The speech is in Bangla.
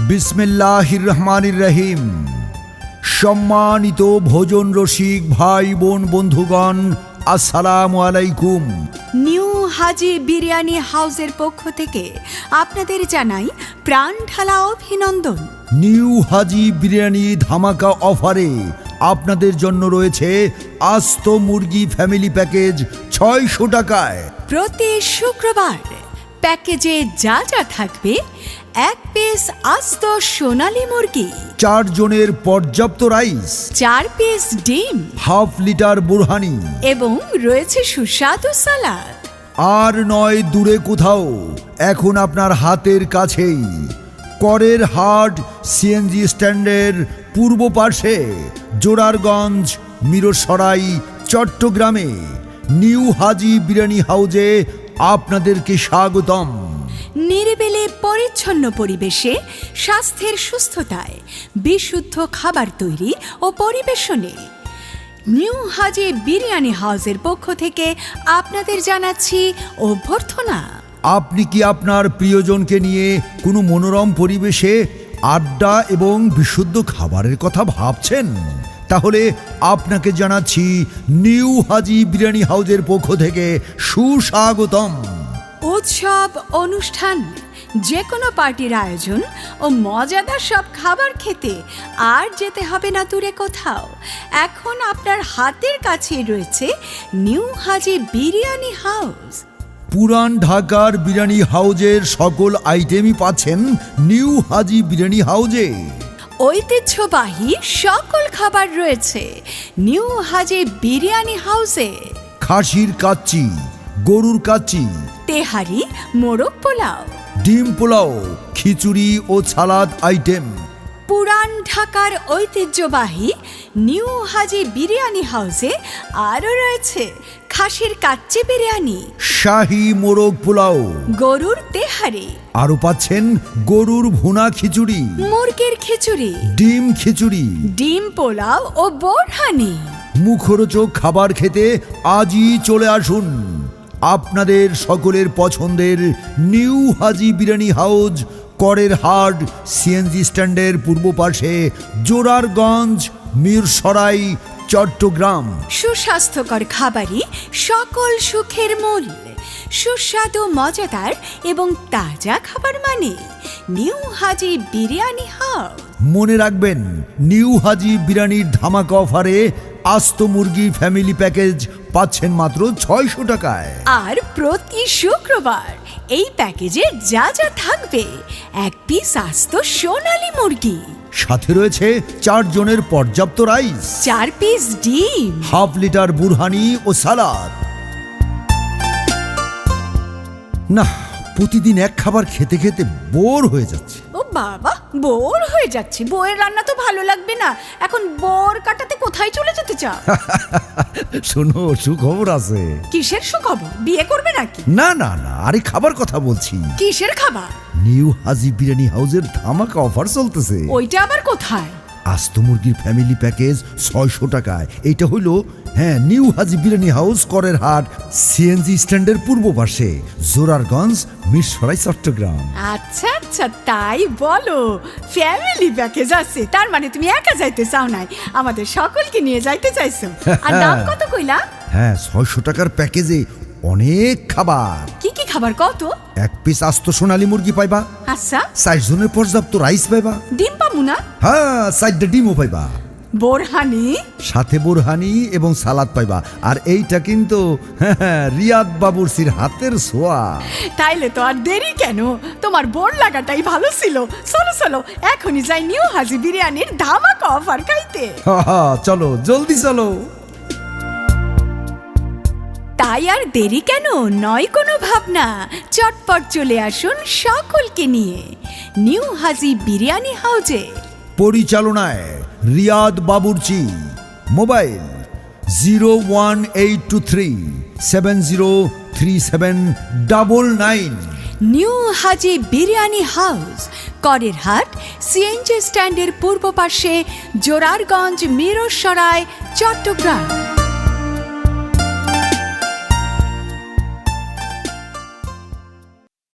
বিসমিল্লাহির রহমানির রহিম। সম্মানিত ভোজন রসিক ভাই বোন বন্ধুগণ, আসসালামু আলাইকুম। নিউ হাজি বিরিয়ানি হাউসের পক্ষ থেকে আপনাদের জানাই প্রাণ ঢালা অভিনন্দন। নিউ হাজি বিরিয়ানি ধামাকা অফারে আপনাদের জন্য রয়েছে আস্ত মুরগি ফ্যামিলি প্যাকেজ ৬০০ টাকায়। প্রতি শুক্রবার প্যাকেজে যা যা থাকবে: 1 পিস আস্ত সোনালী মুরগি, 4 জনের পর্যাপ্ত রাইস, 4 পিস ডিম, হাফ লিটার বুরহানি এবং রয়েছে সুস্বাদু সালাদ। আর নয় দূরে কোথাও, এখন আপনার হাতের কাছেই করের হাট সিএনজি স্ট্যান্ডের পূর্ব পাশে জোরারগঞ্জ মিরসরাই চট্টগ্রামে নিউ হাজি বিরিয়ানি হাউজে আপনাদেরকে স্বাগতম। নিরিবিলি পরিচ্ছন্ন পরিবেশে স্বাস্থ্যের সুস্থতায় বিশুদ্ধ খাবার তৈরি ও পরিবেশনে নিউ হাজি বিরিয়ানি হাউসের পক্ষ থেকে আপনাদের জানাচ্ছি অভ্যর্থনা। আপনি কি আপনার প্রিয়জনকে নিয়ে কোনো মনোরম পরিবেশে আড্ডা এবং বিশুদ্ধ খাবারের কথা ভাবছেন? তাহলে আপনাকে জানাচ্ছি নিউ হাজি বিরিয়ানি হাউসের পক্ষ থেকে সুস্বাগতম। উৎসব, অনুষ্ঠান, যে কোনো পার্টির আয়োজন ও মজাদার সব খাবার খেতে আর যেতে হবে না দূরে কোথাও। এখন আপনার হাতের কাছেই রয়েছে নিউ হাজি বিরিয়ানি হাউস। পুরান ঢাকার বিরিয়ানি হাউজের সকল আইটেমই পাচ্ছেন নিউ হাজি বিরিয়ানি হাউজে। ঐতিহ্যবাহী সকল খাবার রয়েছে নিউ হাজি বিরিয়ানি হাউসে। খাসির কাচ্চি, গরুর কাচ্চি, তেহারি, মোরগ পোলাও, ডিম পোলাও, খিচুড়ি ও সালাদ আইটেম। পুরান ঢাকার ঐতিহ্যবাহী নিউ হাজি বিরিয়ানি হাউসে আরও রয়েছে খাসির কাচ্চি বিরিয়ানি, শাহী মোরগ পোলাও, গরুর তেহারি, আরও পাচ্ছেন গরুর ভুনা খিচুড়ি, মুরগির খিচুড়ি, ডিম খিচুড়ি, ডিম পোলাও ও বোরহানি। মুখরোচক খাবার খেতে আজই চলে আসুন আপনাদের সকলের পছন্দের নিউ হাজি বিরিয়ানি হাউজ, করের হাট সিএনজি স্ট্যান্ডের পূর্ব পাশে জোরারগঞ্জ মিরসরাই চট্টগ্রাম। সুস্বাস্থ্যকর খাবারই সকল সুখের মূল। সুস্বাদু, মজাদার এবং তাজা খাবার মানে নিউ হাজি বিরিয়ানি হাউস। মনে রাখবেন, নিউ হাজি বিরিয়ানির ধামাকা অফারে আস্ত মুরগি ফ্যামিলি প্যাকেজ পাচ্ছেন মাত্র ৬০০ টাকায়। আর প্রতি শুক্রবার এই প্যাকেজে যা যা থাকবে: 1 পিস আস্ত সোনালী মুরগি, সাথে রয়েছে 4 জনের পর্যাপ্ত রাইস, 4 পিস ডিম, হাফ লিটার বুরহানি ও সালাদ। না, প্রতিদিন এক খাবার খেতে খেতে বোর হয়ে যাচ্ছে। ও বাবা, বোর হয়ে যাচ্ছি? বউয়ের রান্না তো ভালো লাগবে না। এখন বোর কাটাতে কোথায় চলে যেতে চাও? শোনো, সুখবর আছে। কিসের সুখবর? বিয়ে করবে নাকি? না না না, আরে খাবার কথা বলছি। কিসের খাবার? নিউ হাজি বিরিয়ানি হাউসের ধামাকা অফার চলতেছে। ওইটা আবার কোথায়? আস্ত মুরগির ফ্যামিলি প্যাকেজ ৬০০ টাকায়। এইটা হইলো নিউ হাজি বিরিয়ানি হাউস, করের হাট সিএনজি স্ট্যান্ডের পূর্ব পাশে জোরারগঞ্জ মিরসরাই চট্টগ্রাম। আচ্ছা আচ্ছা, তাই বলো। ফ্যামিলি প্যাকেজ আছে, তার মানে তুমি একা যাইতে চাও নাই, আমাদের সকলকে নিয়ে যাইতে চাইছো। আর দাম কত কইলা? ৬০০ টাকার প্যাকেজে অনেক খাবার। কি কি খাবার কত? 1 পিস আস্ত সোনালী মুরগি পাইবা, আচ্ছা। 4 জনের পর্যাপ্ত রাইস পাইবা, ডিম পামু না? 4টা ডিমও পাইবা, বোরহানি, সাথে বুরহানি এবং সালাদ পাইবা। আর এইটা কিন্তু রিয়াদ বাবুর্চির হাতের ছোঁয়া। তাইলে তো আর দেরি কেন? তোমার বোর লাগাটাই ভালো ছিল। চলো চলো, এখনই যাই নিউ হাজি বিরিয়ানির ধামাকা অফার খাইতে। চলো, জলদি চলো। তাই আর দেরি কেন? নয় কোনো ভাবনা, চটপট চলে আসুন সকলকে নিয়ে নিউ হাজি বিরিয়ানি হাউজে। পরিচালনায় রিয়াদ বাবুর্চি। মোবাইল 01823703799। নিউ হাজি বিরিয়ানি হাউস, করের হাট সিএনজি স্ট্যান্ডের পূর্ব পাশে জোরারগঞ্জ মিরসরাই চট্টগ্রাম।